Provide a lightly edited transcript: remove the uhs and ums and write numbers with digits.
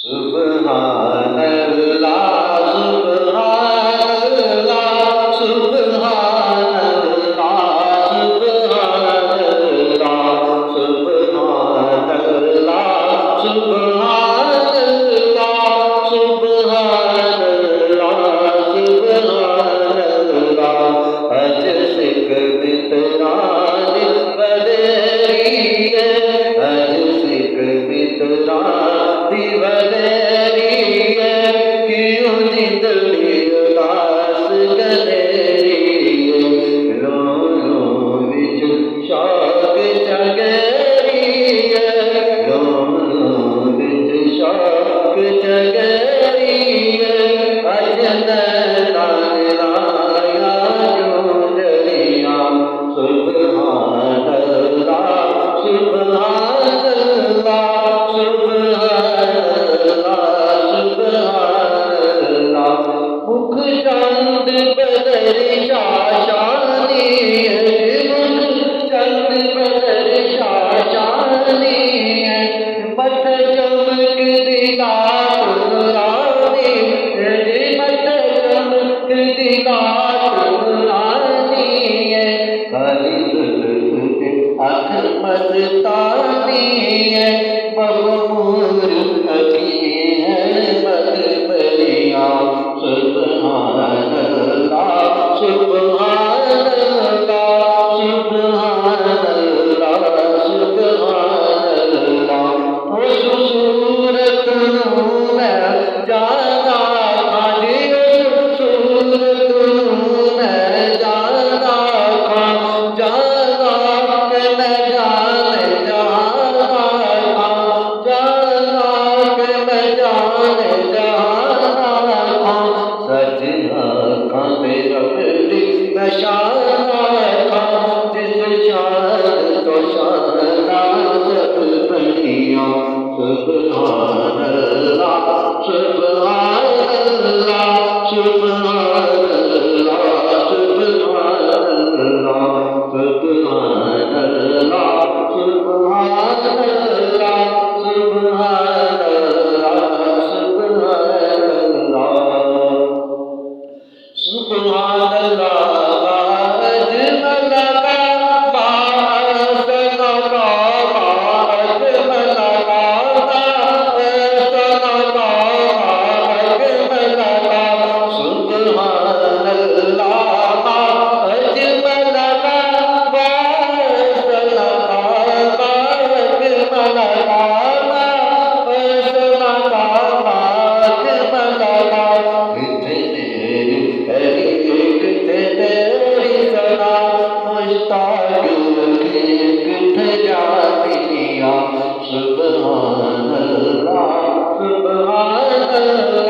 सुब्हानल्लाह सुब्हानल्लाह सुब्हानल्लाह सुब्हानल्लाह सुब्हानल्लाह सुब्हानल्लाह सुब्हानल्लाह सुब्हानल्लाह अज सिक बितरान बदरिए अज सिक बितरान बदरिए क्यों जिंदड़ी उदास गनेरिए लो लो विच शौक जगरिए लो लो विच शौक जगरिए अज नैनान लाया जो जरिया सुब्हानल्लाह सुब्हानल्लाह सुब्हानल्लाह मुख चंद बदर शाशानी मुख चंद बदर शाशानी मत चमक दिला रानी मत चमक दिला रानी काली जुल्फ अख मस्तानी है मगमूर अखी है मदबरिया सुब्हानल्लाह सुब्हानल्लाह सुब्हानल्लाह सुब्हानल्लाह उस सूरत मैं जाना खाजी उस सूरत मैं जाना खा जाना के मैं जाने जाना खा जाना के मैं जाने जाना खा सजना का मेरा बेटी मैं शाना खा जिस शान तो शाना सब बढ़िया सुब्हानल्लाह सुब्हानल्लाह सुब्हानल्लाह सुब्हानल्लाह सुब्हानल्लाह सुब्हानल्लाह सुब्हानल्लाह सुब्हानल्लाह सुब्हानल्लाह सुब्हानल्लाह